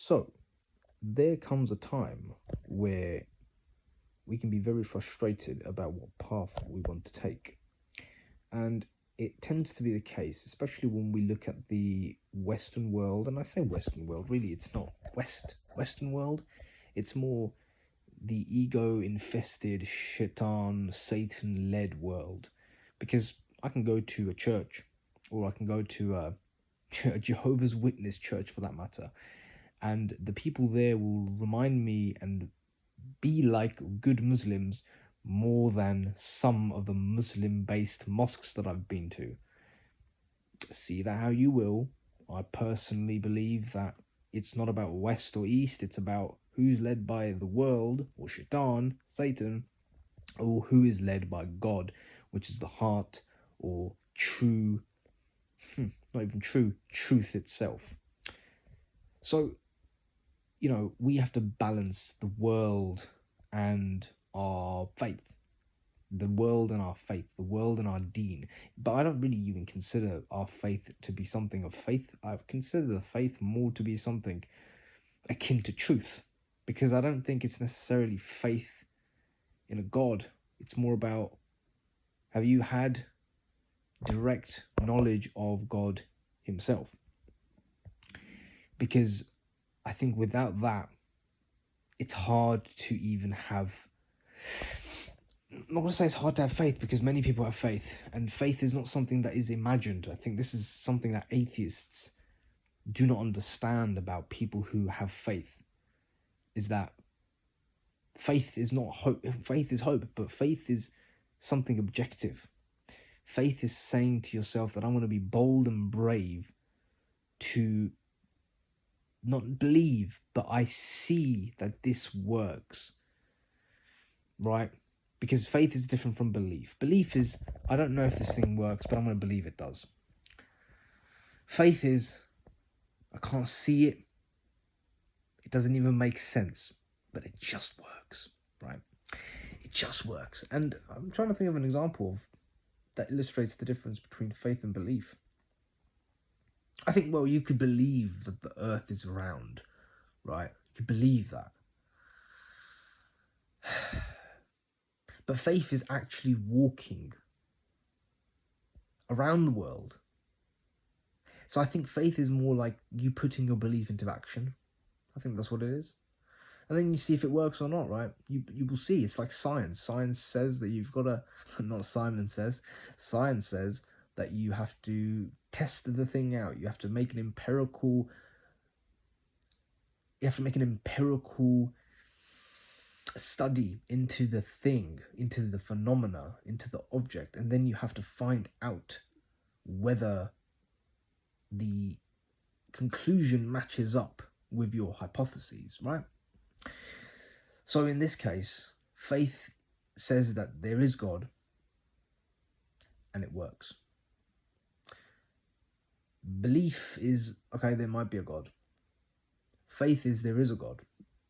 So, there comes a time where we can be very frustrated about what path we want to take. And it tends to be the case, especially when we look at the Western world. And I say Western world, really, it's not Western world. It's more the ego-infested, shaitan, Satan-led world. Because I can go to a church, or I can go to a Jehovah's Witness church for that matter, and the people there will remind me and be like good Muslims more than some of the Muslim-based mosques that I've been to. See that how you will. I personally believe that it's not about West or East, it's about who's led by the world, or Shaitan, Satan, or who is led by God, which is the heart, or true, not even true, truth itself. So, we have to balance the world and our faith. The world and our faith, the world and our deen. But I don't really even consider our faith to be something of faith. I consider the faith more to be something akin to truth. Because I don't think it's necessarily faith in a God. It's more about, have you had direct knowledge of God himself? Because I think without that, it's hard to even have... I'm not going to say it's hard to have faith, because many people have faith, and faith is not something that is imagined. I think this is something that atheists do not understand about people who have faith, is that faith is not hope. Faith is hope, but faith is something objective. Faith is saying to yourself that I'm going to be bold and brave to not believe, but I see that this works, right? Because faith is different from belief. Belief is, I don't know if this thing works, but I'm going to believe it does. Faith is, I can't see it. It doesn't even make sense, but it just works, right? It just works. And I'm trying to think of an example that illustrates the difference between faith and belief. I think, well, you could believe that the earth is round, right? You could believe that. But faith is actually walking around the world. So I think faith is more like you putting your belief into action. I think that's what it is. And then you see if it works or not, right? You will see. It's like science. Science says that you've got to... Not Simon says. Science says that you have to test the thing out. You have to make an empirical... You have to make an empirical study into the thing, into the phenomena, into the object. And then you have to find out whether the conclusion matches up with your hypotheses, right? So in this case, faith says that there is God, and it works. Belief is, okay, there might be a God. Faith is, there is a God,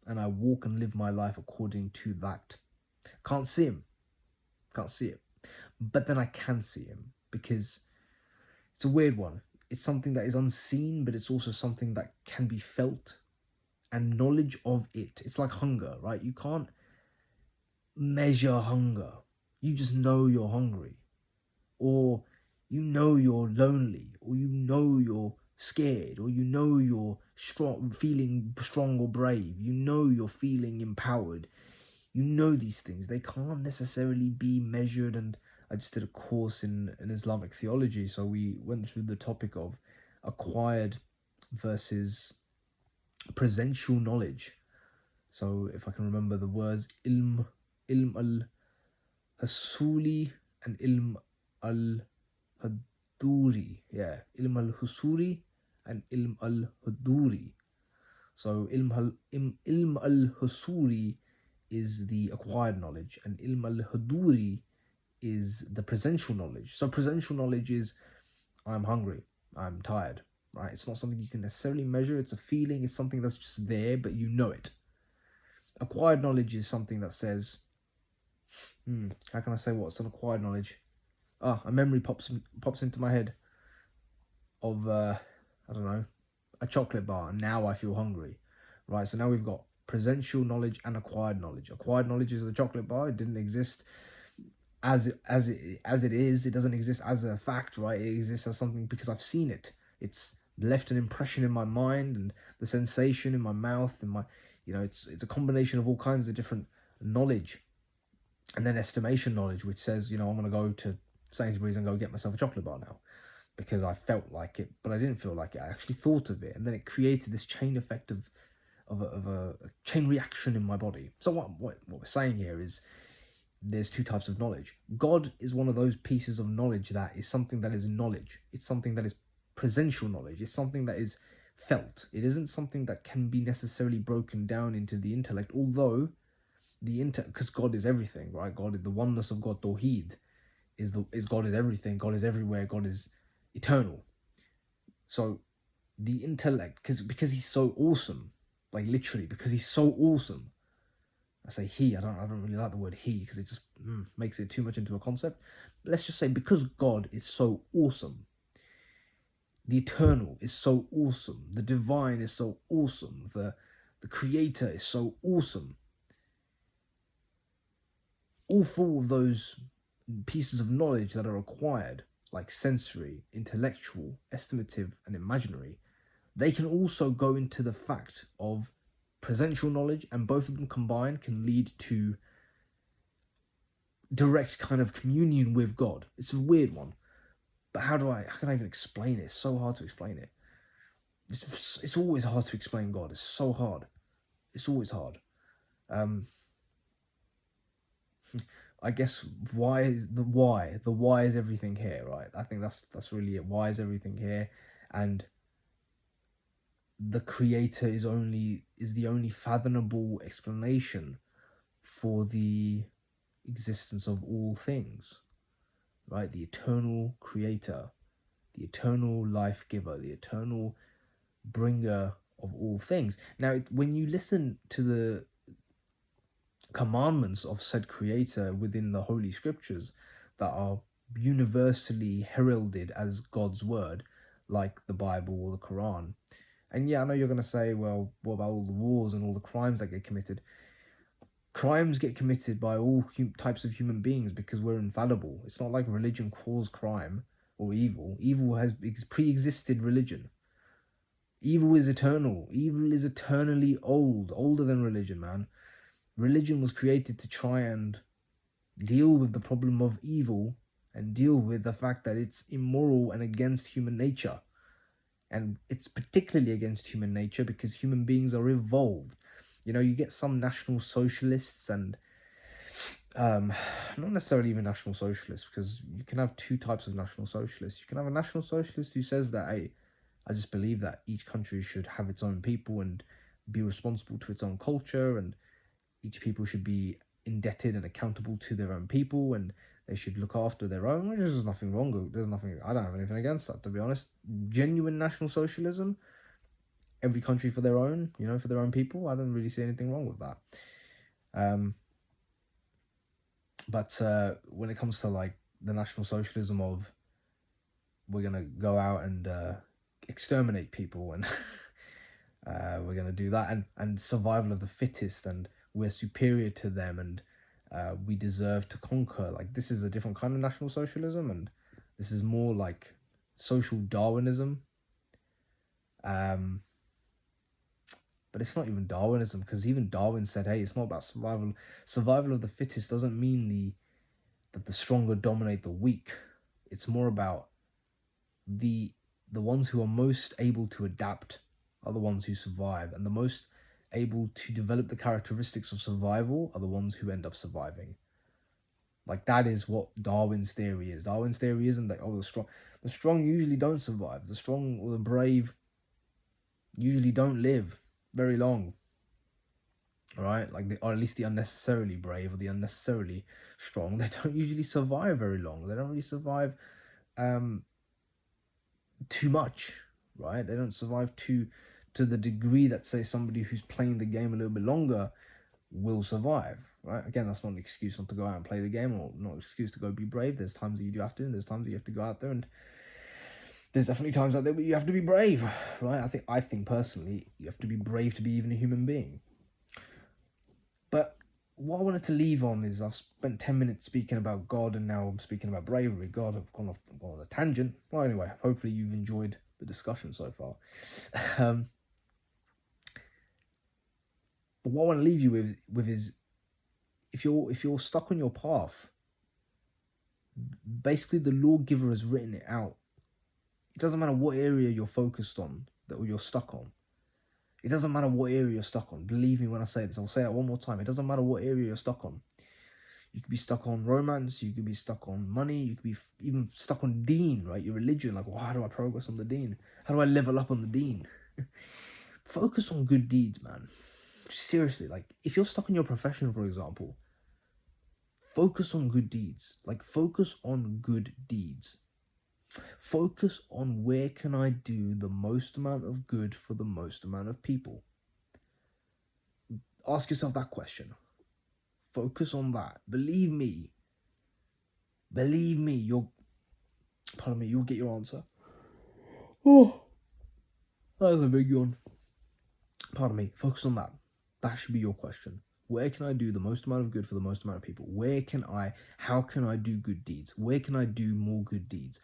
and I walk and live my life according to that. Can't see him. Can't see it. But then I can see him, because it's a weird one. It's something that is unseen, but it's also something that can be felt, and knowledge of it. It's like hunger, right? You can't measure hunger. You just know you're hungry, or you know you're lonely, or you know you're scared, or you know you're feeling strong or brave. You know you're feeling empowered. You know these things. They can't necessarily be measured. And I just did a course in Islamic theology, so we went through the topic of acquired versus presential knowledge. So if I can remember the words, ilm al-hasuli and ilm al-haduri. Yeah, ilm al-husuri and ilm al-haduri. So ilm al-husuri is the acquired knowledge, and ilm al-haduri is the presential knowledge. So presential knowledge is, I'm hungry, I'm tired, right? It's not something you can necessarily measure. It's a feeling. It's something that's just there, but you know it. Acquired knowledge is something that says, how can I say what's an acquired knowledge? A memory pops into my head of, I don't know, a chocolate bar, and now I feel hungry. right? So now we've got presential knowledge and acquired knowledge. Acquired knowledge is the chocolate bar. It didn't exist as it is. It doesn't exist as a fact, right? It exists as something because I've seen it. It's left an impression in my mind, and the sensation in my mouth, and my, it's a combination of all kinds of different knowledge. And then estimation knowledge, which says, I'm going to go to Sainsbury's and go get myself a chocolate bar now because I felt like it, but I didn't feel like it. I actually thought of it, and then it created this chain effect of a chain reaction in my body. So what we're saying here is there's two types of knowledge. God is one of those pieces of knowledge that is something that is knowledge. It's something that is presential knowledge. It's something that is felt. It isn't something that can be necessarily broken down into the intellect, although because God is everything, right? God, the oneness of God, Tawheed, is God is everything. God is everywhere. God is eternal. So the intellect, because he's so awesome, like literally, because he's so awesome. I say he. I don't really like the word he because it just makes it too much into a concept. But let's just say because God is so awesome, the eternal is so awesome, the divine is so awesome, the creator is so awesome. All four of those pieces of knowledge that are acquired, like sensory, intellectual, estimative, and imaginary, they can also go into the fact of presential knowledge, and both of them combined can lead to direct kind of communion with God. It's a weird one, but how can I even explain it? It's so hard to explain it. It's always hard to explain God. It's so hard. It's always hard. I guess the why is everything here, right? I think that's really it. Why is everything here? And the creator is the only fathomable explanation for the existence of all things, right? The eternal creator, the eternal life giver, the eternal bringer of all things. Now, when you listen to the commandments of said creator within the holy scriptures that are universally heralded as God's word, like the Bible or the Quran. And yeah, I know you're going to say, well, what about all the wars and all the crimes that get committed? Crimes get committed by all types of human beings because we're infallible. It's not like religion caused crime or evil. Evil has pre-existed religion. Evil is eternal. Evil is eternally older than religion, man. Religion was created to try and deal with the problem of evil and deal with the fact that it's immoral and against human nature. And it's particularly against human nature because human beings are evolved. You get some National Socialists and not necessarily even National Socialists, because you can have two types of National Socialists. You can have a National Socialist who says that, hey, I just believe that each country should have its own people and be responsible to its own culture, and each people should be indebted and accountable to their own people, and they should look after their own, which is nothing wrong with. There's nothing, I don't have anything against that, to be honest. Genuine National Socialism, every country for their own, for their own people, I don't really see anything wrong with that. But when it comes to like the National Socialism of we're going to go out and exterminate people and we're going to do that, and survival of the fittest, and we're superior to them, and we deserve to conquer. Like, this is a different kind of National Socialism, and this is more like social Darwinism. But it's not even Darwinism, because even Darwin said, hey, it's not about survival. Survival of the fittest doesn't mean that the stronger dominate the weak. It's more about the ones who are most able to adapt are the ones who survive, and the most able to develop the characteristics of survival are the ones who end up surviving. Like, that is what Darwin's theory is. Darwin's theory isn't that, the strong usually don't survive. The strong or the brave usually don't live very long. Right? Or at least the unnecessarily brave or the unnecessarily strong, they don't usually survive very long. They don't really survive too much, right? They don't survive to the degree that, say, somebody who's playing the game a little bit longer will survive, right? Again, that's not an excuse not to go out and play the game, or not an excuse to go be brave. There's times that you do have to, and there's times that you have to go out there and there's definitely times out there where you have to be brave, right? I think personally, you have to be brave to be even a human being. But what I wanted to leave on is I've spent 10 minutes speaking about God, and now I'm speaking about bravery. God, I've gone on a tangent. Well, anyway, hopefully you've enjoyed the discussion so far. But what I want to leave you with is, if you're stuck on your path, basically the lawgiver has written it out. It doesn't matter what area you're focused on that you're stuck on. It doesn't matter what area you're stuck on. Believe me when I say this. I'll say it one more time. It doesn't matter what area you're stuck on. You could be stuck on romance. You could be stuck on money. You could be even stuck on deen, right? Your religion. Like, well, how do I progress on the deen? How do I level up on the deen? Focus on good deeds, man. Seriously, like, if you're stuck in your profession, for example, focus on good deeds. Like, focus on good deeds. Focus on where can I do the most amount of good for the most amount of people. Ask yourself that question. Focus on that. Believe me, you'll get your answer. Oh, that was a big yawn. Pardon me. Focus on that. That should be your question. Where can I do the most amount of good for the most amount of people? How can I do good deeds? Where can I do more good deeds?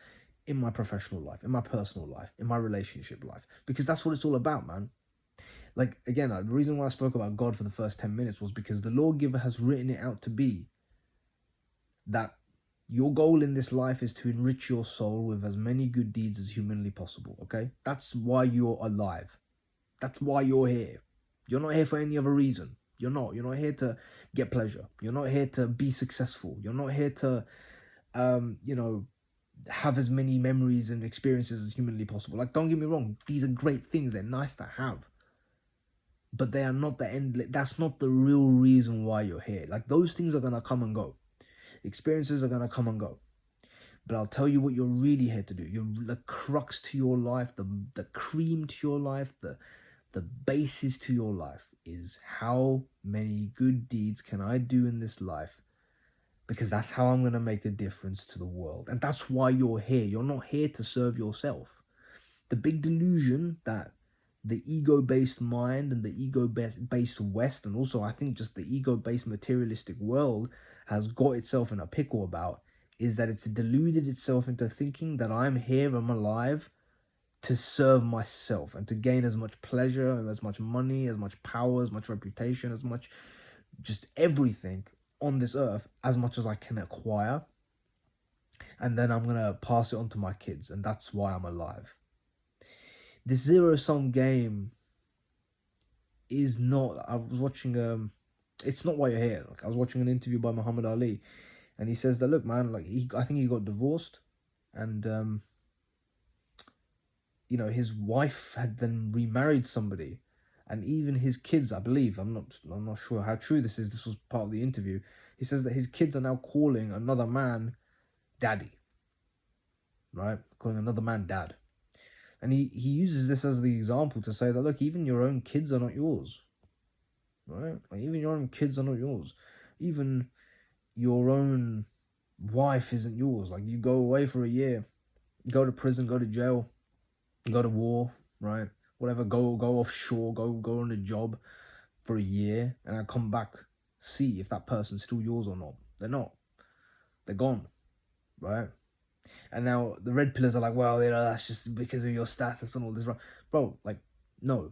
In my professional life, in my personal life, in my relationship life. Because that's what it's all about, man. Like, again, the reason why I spoke about God for the first 10 minutes was because the lawgiver has written it out to be that your goal in this life is to enrich your soul with as many good deeds as humanly possible, okay? That's why you're alive. That's why you're here. You're not here for any other reason. You're not. You're not here to get pleasure. You're not here to be successful. You're not here to, have as many memories and experiences as humanly possible. Like, don't get me wrong. These are great things. They're nice to have. But they are not the end. That's not the real reason why you're here. Like, those things are going to come and go. Experiences are going to come and go. But I'll tell you what you're really here to do. You're the crux to your life, the cream to your life, the basis to your life is how many good deeds can I do in this life, because that's how I'm going to make a difference to the world. And that's why you're here. You're not here to serve yourself. The big delusion that the ego-based mind and the ego-based West, and also I think just the ego-based materialistic world has got itself in a pickle about, is that it's deluded itself into thinking that I'm here, I'm alive, to serve myself and to gain as much pleasure and as much money, as much power, as much reputation, as much just everything on this earth, as much as I can acquire. And then I'm going to pass it on to my kids, and that's why I'm alive. This zero-sum game is not... I was watching... it's not why you're here. Like, I was watching an interview by Muhammad Ali, and he says that, look, man, like, I think he got divorced, and his wife had then remarried somebody, and even his kids, I believe, I'm not sure how true this is. This was part of the interview. He says that his kids are now calling another man daddy, right? Calling another man dad. And he uses this as the example to say that, look, even your own kids are not yours, right? Like, even your own kids are not yours. Even your own wife isn't yours. Like, you go away for a year, go to prison, go to jail, go to war, right? Whatever, go offshore, go on a job for a year, and I come back, see if that person's still yours or not. They're not. They're gone, right? And now the red pillars are like, well, that's just because of your status and all this, right? Bro, like, no.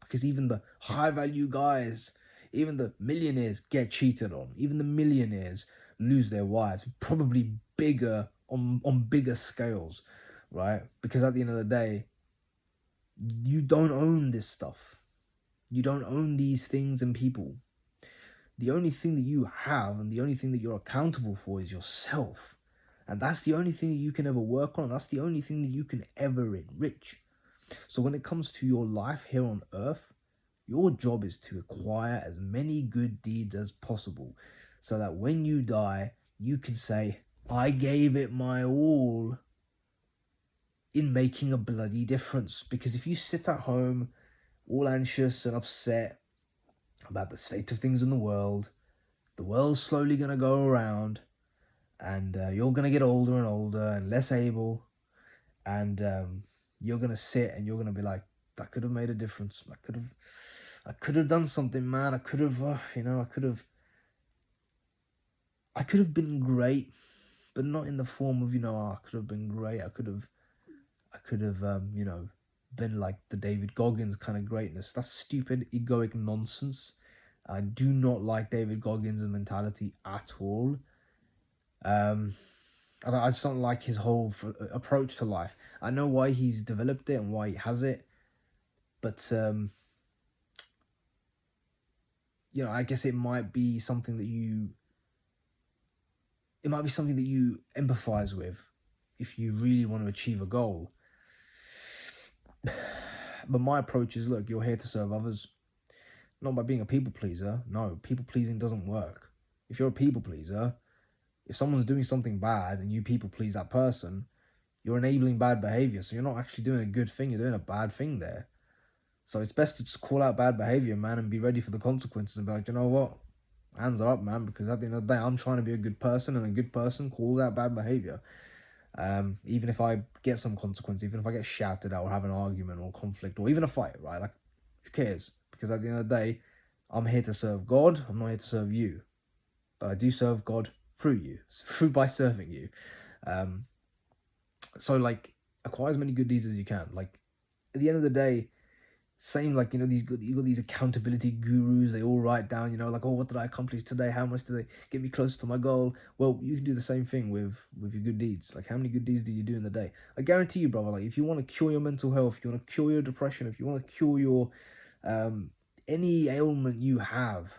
Because even the high value guys, even the millionaires get cheated on. Even the millionaires lose their wives, probably bigger, on bigger scales, right? Because at the end of the day, you don't own this stuff. You don't own these things and people. The only thing that you have and the only thing that you're accountable for is yourself. And that's the only thing that you can ever work on. That's the only thing that you can ever enrich. So when it comes to your life here on earth, your job is to acquire as many good deeds as possible, so that when you die, you can say, I gave it my all in making a bloody difference. Because if you sit at home all anxious and upset about the state of things in the world's slowly going to go around, and you're going to get older and older and less able, and you're gonna sit and you're gonna be like, that could have made a difference. I could have done something, man. I could have, I could have been great, but not in the form of, I could have been great. I could have, been like the David Goggins kind of greatness. That's stupid, egoic nonsense. I do not like David Goggins' mentality at all. I just don't like his whole approach to life. I know why he's developed it and why he has it, but I guess it might be something that you empathize with if you really want to achieve a goal. But my approach is, look, you're here to serve others, not by being a people pleaser. No, people pleasing doesn't work. If you're a people pleaser, if someone's doing something bad and you people please that person, you're enabling bad behavior. So you're not actually doing a good thing, you're doing a bad thing there. So it's best to just call out bad behavior, man, and be ready for the consequences and be like, you know what? Hands are up, man, because at the end of the day, I'm trying to be a good person, and a good person calls out bad behavior. Even if I get some consequence, even if I get shouted at or have an argument or conflict or even a fight, right? Like, who cares? Because at the end of the day, I'm here to serve God. I'm not here to serve you. But I do serve God through you, by serving you. So, like, acquire as many good deeds as you can. Like, at the end of the day, same, like, you got these accountability gurus. They all write down, like, oh, what did I accomplish today? How much did they get me closer to my goal? Well, you can do the same thing with your good deeds. Like, how many good deeds do you do in the day? I guarantee you, brother, like, if you want to cure your mental health, if you want to cure your depression, if you want to cure your any ailment you have,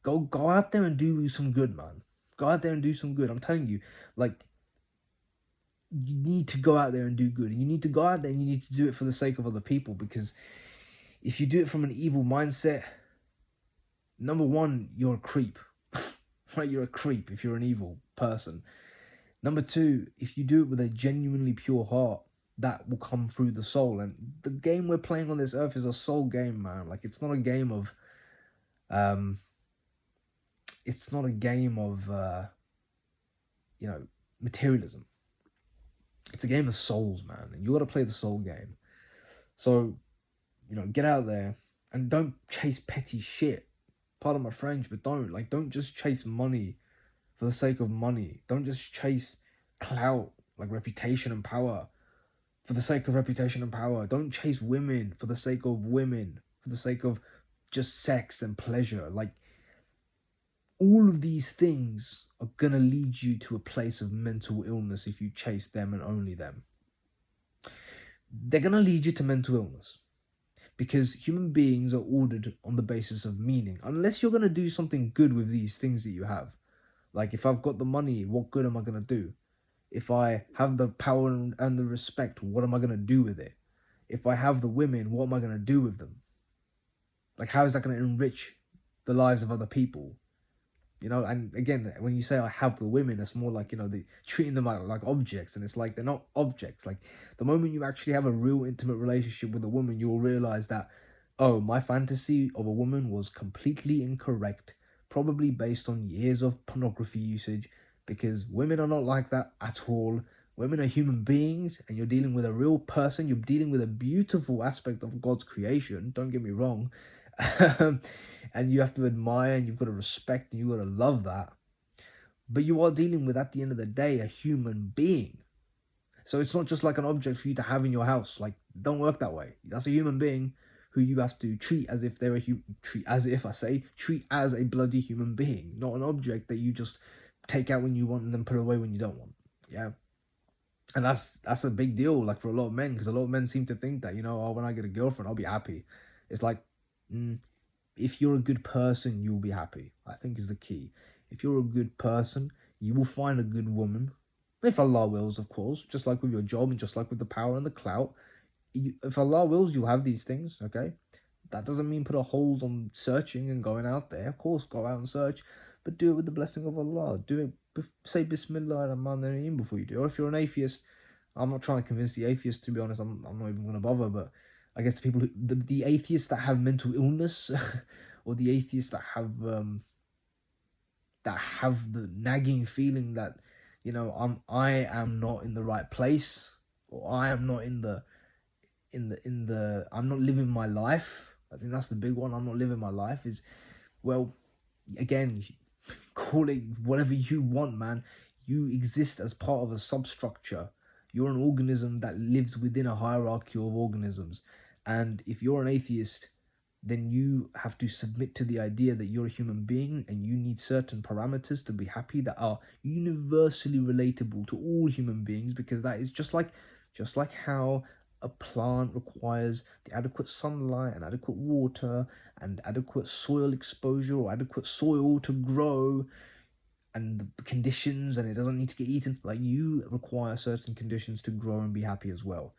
go out there and do some good, man. Go out there and do some good. I'm telling you, like, you need to go out there and do good. And you need to go out there and you need to do it for the sake of other people, because if you do it from an evil mindset, number one, you're a creep. Right? You're a creep if you're an evil person. Number two, if you do it with a genuinely pure heart, that will come through the soul. And the game we're playing on this earth is a soul game, man. Like, it's not a game of materialism. It's a game of souls, man, and you got to play the soul game. So, get out there and don't chase petty shit. Pardon my French, but don't just chase money for the sake of money. Don't just chase clout, like reputation and power, for the sake of reputation and power. Don't chase women for the sake of women, for the sake of just sex and pleasure. Like, all of these things are gonna lead you to a place of mental illness if you chase them and only them. They're gonna lead you to mental illness, because human beings are ordered on the basis of meaning. Unless you're gonna do something good with these things that you have. Like, if I've got the money, what good am I gonna do? If I have the power and the respect, what am I gonna do with it? If I have the women, what am I gonna do with them? Like, how is that gonna enrich the lives of other people? And again, when you say I have the women, it's more like, they treating them like objects, and it's like they're not objects. Like, the moment you actually have a real intimate relationship with a woman, you'll realize that, oh, my fantasy of a woman was completely incorrect, probably based on years of pornography usage, because women are not like that at all. Women are human beings, and you're dealing with a real person. You're dealing with a beautiful aspect of God's creation, don't get me wrong. And you have to admire, and you've got to respect, and you've got to love that. But you are dealing with, at the end of the day, a human being. So it's not just like an object for you to have in your house. Like, don't work that way. That's a human being who you have to treat as if they're treat as a bloody human being, not an object that you just take out when you want and then put away when you don't want. Yeah. And that's a big deal, like, for a lot of men, because a lot of men seem to think that, oh, when I get a girlfriend, I'll be happy. It's like, if you're a good person, you'll be happy, I think, is the key. If you're a good person, you will find a good woman. If Allah wills, of course, just like with your job and just like with the power and the clout. If Allah wills, you'll have these things, okay? That doesn't mean put a hold on searching and going out there. Of course, go out and search, but do it with the blessing of Allah. Do it, say Bismillah ar-Rahman ar-Rahim before you do. Or if you're an atheist, I'm not trying to convince the atheists, to be honest. I'm not even going to bother, but I guess the people the atheists that have mental illness, or the atheists that have the nagging feeling that I am not in the right place, or I am not I'm not living my life. I think that's the big one. I'm not living my life. Is, well, again, call it whatever you want, man. You exist as part of a substructure. You're an organism that lives within a hierarchy of organisms. And if you're an atheist, then you have to submit to the idea that you're a human being and you need certain parameters to be happy that are universally relatable to all human beings, because that is just like how a plant requires the adequate sunlight and adequate water and adequate soil exposure or adequate soil to grow, and the conditions, and it doesn't need to get eaten. Like, you require certain conditions to grow and be happy as well.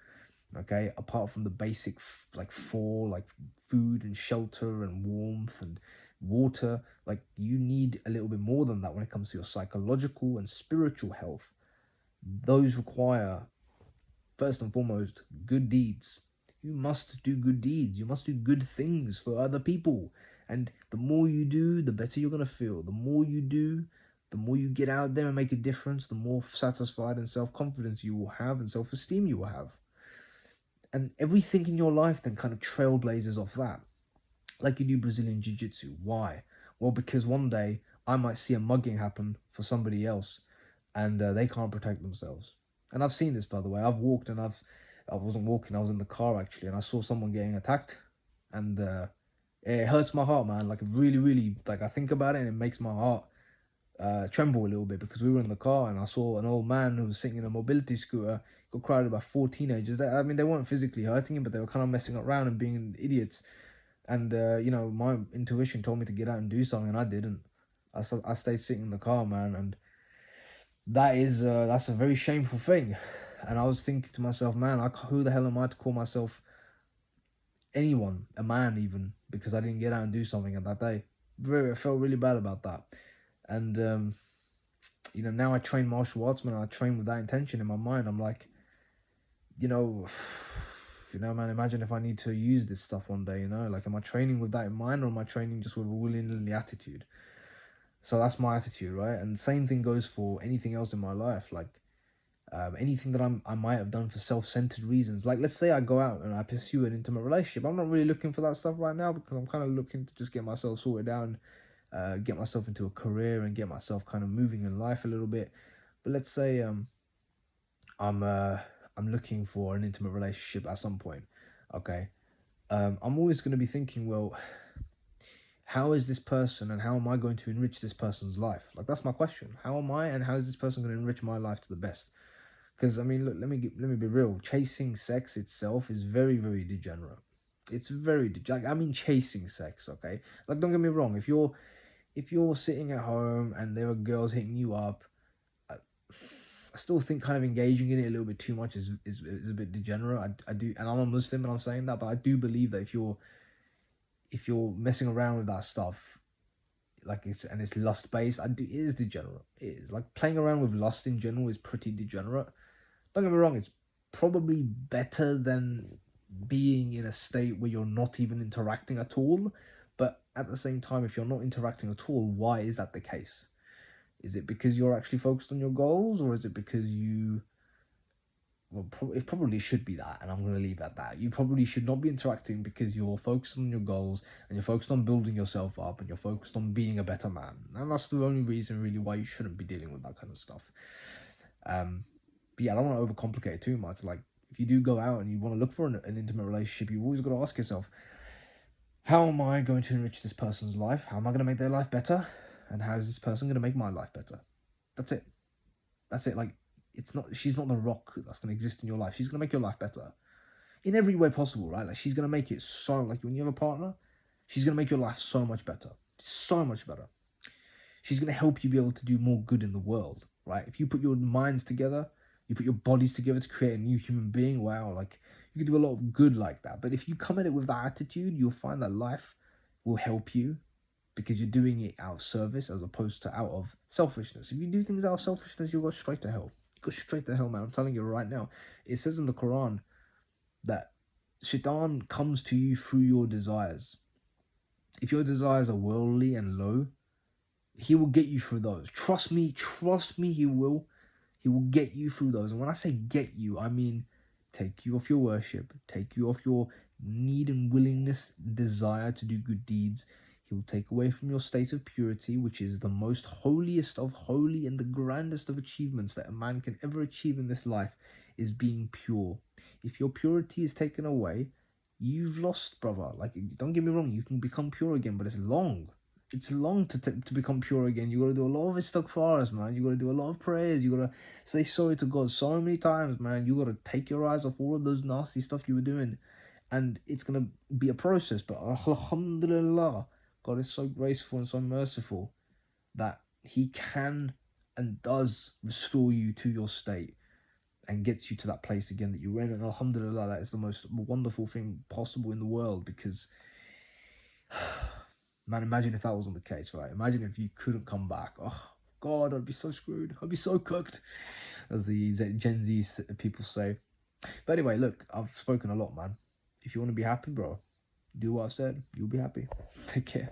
Okay, apart from the basic like four, like food and shelter and warmth and water, like you need a little bit more than that when it comes to your psychological and spiritual health. Those require, first and foremost, good deeds. You must do good deeds. You must do good things for other people. And the more you do, the better you're going to feel. The more you do, the more you get out there and make a difference, the more satisfied and self-confidence you will have and self-esteem you will have. And everything in your life then kind of trailblazes off that. Like you do Brazilian Jiu-Jitsu. Why? Well, because one day I might see a mugging happen for somebody else, and they can't protect themselves. And I've seen this, by the way. I've walked, and I wasn't walking, I was in the car actually, and I saw someone getting attacked, and it hurts my heart, man. Like, really, really, like, I think about it and it makes my heart tremble a little bit, because we were in the car and I saw an old man who was sitting in a mobility scooter, got crowded by four teenagers. I mean, they weren't physically hurting him, but they were kind of messing around and being idiots. And my intuition told me to get out and do something, and I didn't. I stayed sitting in the car, man, and that's a very shameful thing. And I was thinking to myself, man, who the hell am I to call myself anyone, a man even, because I didn't get out and do something at that day. I felt really bad about that. And now I train martial arts, man. I train with that intention in my mind. I'm like, man, imagine if I need to use this stuff one day, like, am I training with that in mind, or am I training just with a willy-nilly attitude? So that's my attitude, right? And same thing goes for anything else in my life. Like, anything that I might have done for self-centered reasons. Like, let's say I go out and I pursue an intimate relationship. I'm not really looking for that stuff right now, because I'm kind of looking to just get myself sorted out, get myself into a career and get myself kind of moving in life a little bit. But let's say I'm looking for an intimate relationship at some point. Okay, I'm always going to be thinking, well, how is this person, and how am I going to enrich this person's life? Like, that's my question. How am I, and how is this person going to enrich my life to the best? Because, I mean, look, let me be real. Chasing sex itself is very, very degenerate. It's very chasing sex. Okay, like, don't get me wrong. If you're sitting at home and there are girls hitting you up, I still think kind of engaging in it a little bit too much is a bit degenerate. I do, and I'm a Muslim and I'm saying that, but I do believe that if you're messing around with that stuff, like, it's lust based, it is degenerate. It is, like, playing around with lust in general is pretty degenerate. Don't get me wrong, it's probably better than being in a state where you're not even interacting at all. But at the same time, if you're not interacting at all, why is that the case? Is it because you're actually focused on your goals, or is it because it probably should be that, and I'm going to leave it at that. You probably should not be interacting because you're focused on your goals, and you're focused on building yourself up, and you're focused on being a better man. And that's the only reason, really, why you shouldn't be dealing with that kind of stuff. But yeah, I don't want to overcomplicate it too much. Like, if you do go out and you want to look for an intimate relationship, you've always got to ask yourself, how am I going to enrich this person's life? How am I going to make their life better? And how is this person going to make my life better? That's it. Like, she's not the rock that's going to exist in your life. She's going to make your life better in every way possible, right? Like, she's going to make it so, like, when you have a partner, she's going to make your life so much better. So much better. She's going to help you be able to do more good in the world, right? If you put your minds together, you put your bodies together to create a new human being, wow, like, you can do a lot of good like that. But if you come at it with that attitude, you'll find that life will help you, because you're doing it out of service as opposed to out of selfishness. If you do things out of selfishness, you'll go straight to hell. Go straight to hell, man. I'm telling you right now. It says in the Quran that Shaitan comes to you through your desires. If your desires are worldly and low, he will get you through those. Trust me, he will. He will get you through those. And when I say get you, I mean take you off your worship, take you off your need and willingness, desire to do good deeds. He will take away from your state of purity, which is the most holiest of holy and the grandest of achievements that a man can ever achieve in this life, is being pure. If your purity is taken away, you've lost, brother. Like, don't get me wrong, you can become pure again, but it's long. It's long to become pure again. You got to do a lot of istighfars, man. You got to do a lot of prayers. You got to say sorry to God so many times, man. You got to take your eyes off all of those nasty stuff you were doing. And it's going to be a process, but alhamdulillah, God is so graceful and so merciful that He can and does restore you to your state and gets you to that place again that you were in. And alhamdulillah, that is the most wonderful thing possible in the world, because man, imagine if that wasn't the case, right? Imagine if you couldn't come back. Oh God, I'd be so screwed. I'd be so cooked, as the Gen Z people say. But anyway, look, I've spoken a lot, man. If you want to be happy, bro, do what I've said. You'll be happy. Take care.